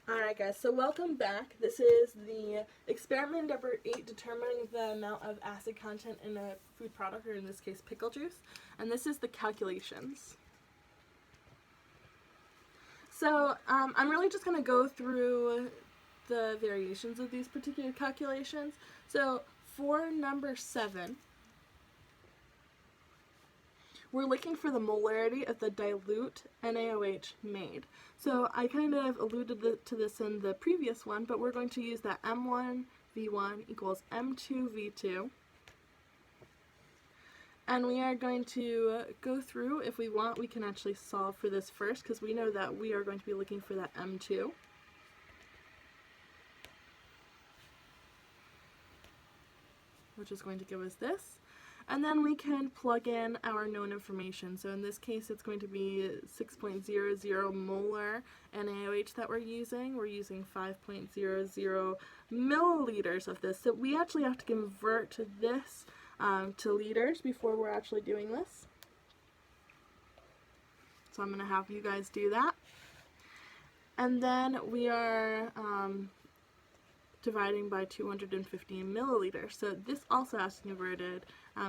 Alright guys, so welcome back. This is the experiment number 8, determining the amount of acid content in a food product, or in this case pickle juice. And this is the calculations. So I'm really just going to go through the variations of these particular calculations. So for number 7, we're looking for the molarity of the dilute NaOH made. So I kind of alluded to this in the previous one, but we're going to use that M1V1 equals M2V2. And we are going to go through, if we want, we can actually solve for this first, because we know that we are going to be looking for that M2. Which is going to give us this. And then we can plug in our known information. So in this case, it's going to be 6.00 molar NaOH that we're using. We're using 5.00 milliliters of this. So we actually have to convert this to liters before we're actually doing this. So I'm going to have you guys do that. And then we are dividing by 215 milliliters. So this also has to be converted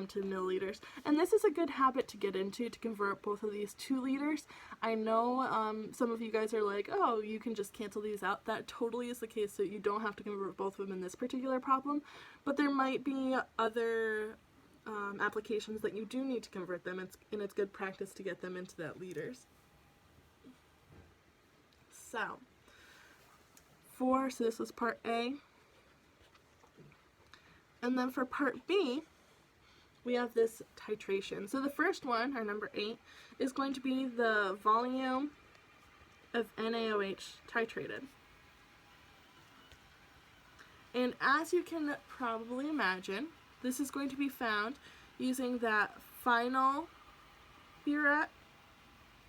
to milliliters. And this is a good habit to get into, to convert both of these to liters. I know some of you guys are like, oh, you can just cancel these out. That totally is the case, so you don't have to convert both of them in this particular problem. But there might be other applications that you do need to convert them, and it's good practice to get them into that liters. So this was part A. And then for part B, we have this titration. So the first one, our number 8, is going to be the volume of NaOH titrated. And as you can probably imagine, this is going to be found using that final burette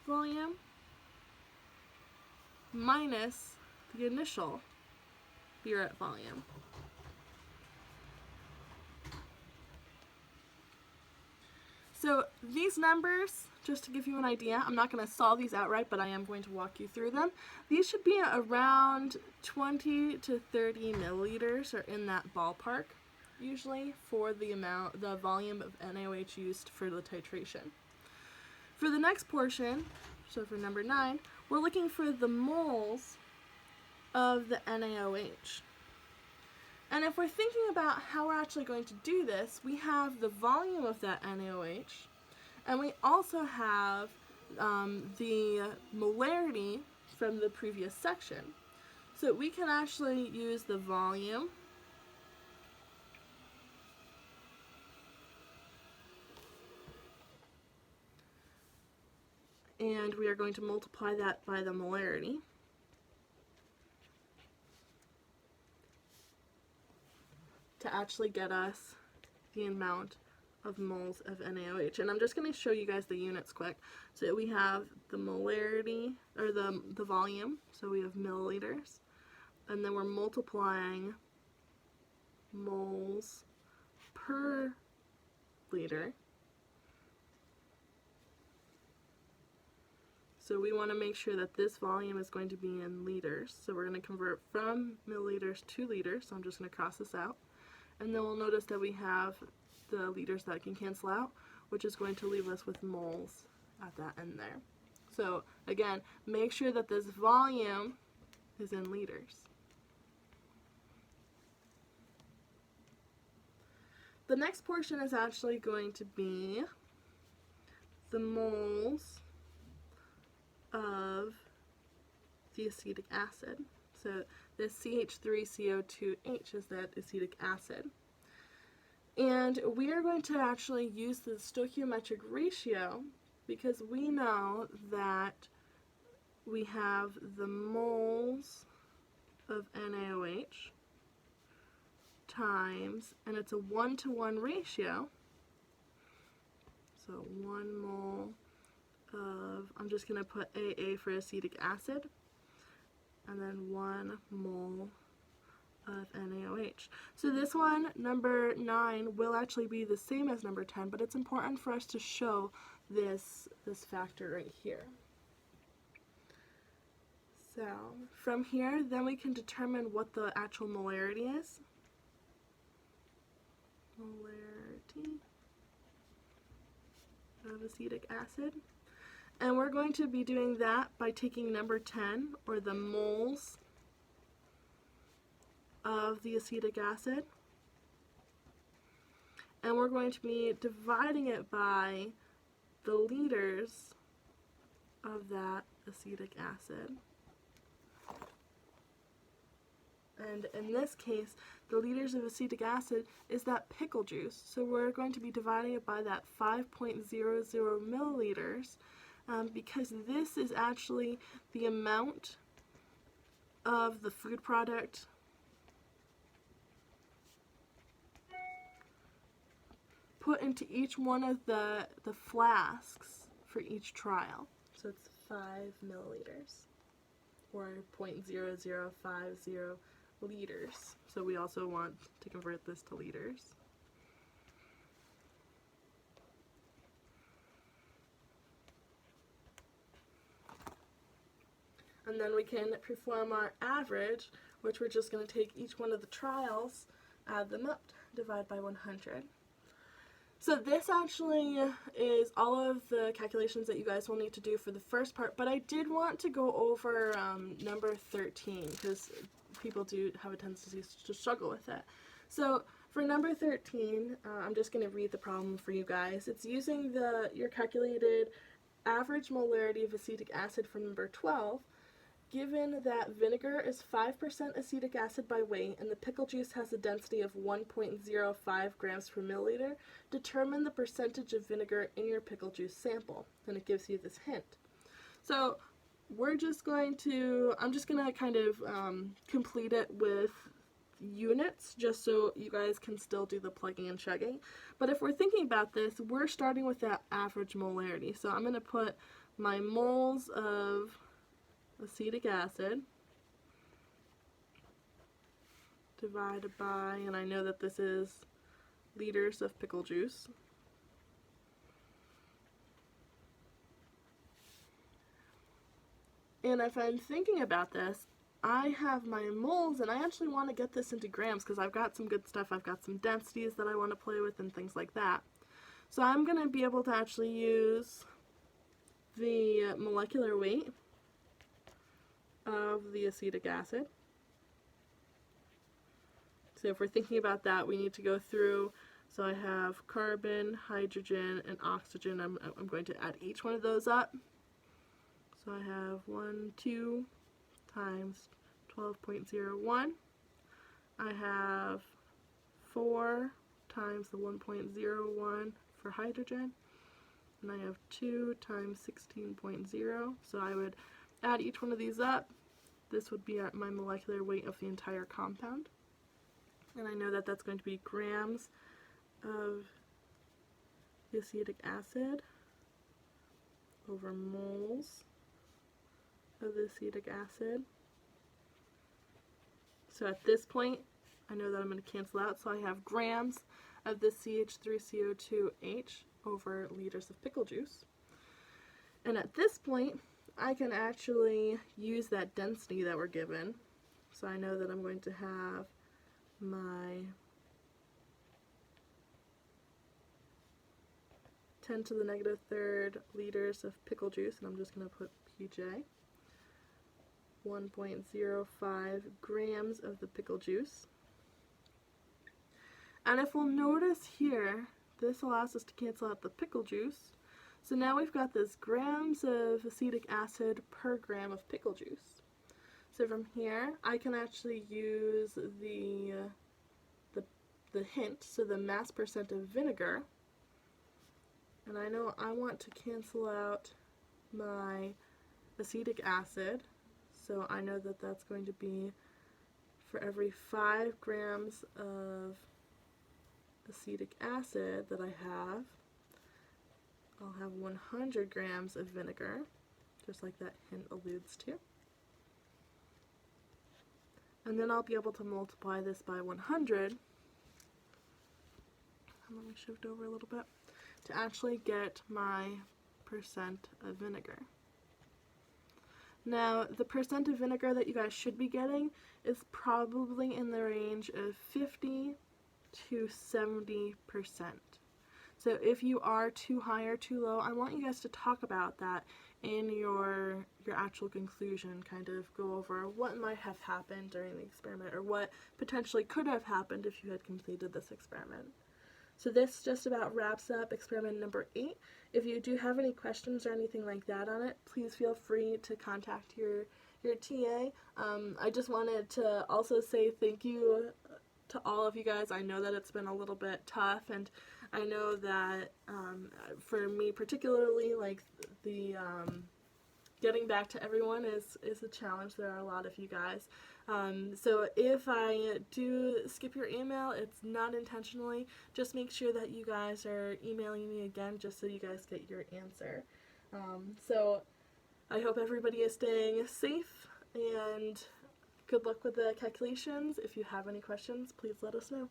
volume minus the initial burette volume. So these numbers, just to give you an idea, I'm not going to solve these outright, but I am going to walk you through them. These should be around 20 to 30 milliliters, or in that ballpark, usually, for the volume of NaOH used for the titration. For the next portion, so for number 9, we're looking for the moles of the NaOH. And if we're thinking about how we're actually going to do this, we have the volume of that NaOH, and we also have the molarity from the previous section. So we can actually use the volume and we are going to multiply that by the molarity. To actually get us the amount of moles of NaOH. And I'm just going to show you guys the units quick. So we have the molarity, or the volume, so we have milliliters, and then we're multiplying moles per liter. So we want to make sure that this volume is going to be in liters. So we're going to convert from milliliters to liters. So I'm just going to cross this out. And then we'll notice that we have the liters that can cancel out, which is going to leave us with moles at that end there. So again, make sure that this volume is in liters. The next portion is actually going to be the moles of the acetic acid. So this CH3CO2H is that acetic acid. And we are going to actually use the stoichiometric ratio because we know that we have the moles of NaOH times, and it's a 1-to-1 ratio. So 1 mole of, I'm just going to put AA for acetic acid, and then 1 mole of NaOH. So this one, number 9, will actually be the same as number 10, but it's important for us to show this factor right here. So So from here, then we can determine what the actual molarity is. Molarity of acetic acid. And we're going to be doing that by taking number 10, or the moles of the acetic acid, and we're going to be dividing it by the liters of that acetic acid. And in this case, the liters of acetic acid is that pickle juice. So we're going to be dividing it by that 5.00 milliliters, because this is actually the amount of the food product put into each one of the flasks for each trial. So it's 5 milliliters, or 0.0050 liters. So we also want to convert this to liters. And then we can perform our average, which we're just going to take each one of the trials, add them up, divide by 100. So this actually is all of the calculations that you guys will need to do for the first part, but I did want to go over number 13, because people do have a tendency to struggle with it. So for number 13, I'm just going to read the problem for you guys. It's using your calculated average molarity of acetic acid from number 12, given that vinegar is 5% acetic acid by weight and the pickle juice has a density of 1.05 grams per milliliter, determine the percentage of vinegar in your pickle juice sample. And it gives you this hint. So I'm just going to kind of complete it with units, just so you guys can still do the plugging and chugging. But if we're thinking about this, we're starting with that average molarity. So I'm going to put my moles of acetic acid divided by, and I know that this is liters of pickle juice. And if I'm thinking about this, I have my moles, and I actually want to get this into grams because I've got some good stuff. I've got some densities that I want to play with and things like that. So I'm going to be able to actually use the molecular weight of the acetic acid. So if we're thinking about that, we need to go through. So I have carbon, hydrogen, and oxygen. I'm going to add each one of those up. So I have 2 times 12.01. I have 4 times the 1.01 for hydrogen. And I have 2 times 16.0. So I would add each one of these up. This would be my molecular weight of the entire compound. And I know that that's going to be grams of the acetic acid over moles of the acetic acid. So at this point, I know that I'm going to cancel out. So I have grams of the CH3CO2H over liters of pickle juice. And at this point, I can actually use that density that we're given. So I know that I'm going to have my 10 to the negative third liters of pickle juice, and I'm just going to put PJ. 1.05 grams of the pickle juice. And if we'll notice here, this allows us to cancel out the pickle juice. So now we've got this grams of acetic acid per gram of pickle juice. So from here, I can actually use the hint, so the mass percent of vinegar. And I know I want to cancel out my acetic acid. So I know that that's going to be for every 5 grams of acetic acid that I have, I'll have 100 grams of vinegar, just like that hint alludes to. And then I'll be able to multiply this by 100. Let me shift over a little bit to actually get my percent of vinegar. Now, the percent of vinegar that you guys should be getting is probably in the range of 50 to 70%. So if you are too high or too low, I want you guys to talk about that in your actual conclusion, kind of go over what might have happened during the experiment or what potentially could have happened if you had completed this experiment. So this just about wraps up experiment number 8. If you do have any questions or anything like that on it, please feel free to contact your TA. I just wanted to also say thank you to all of you guys. I know that it's been a little bit tough, and I know that for me particularly, like the getting back to everyone is a challenge. There are a lot of you guys. So if I do skip your email, it's not intentionally. Just make sure that you guys are emailing me again just so you guys get your answer. So I hope everybody is staying safe, and good luck with the calculations. If you have any questions, please let us know.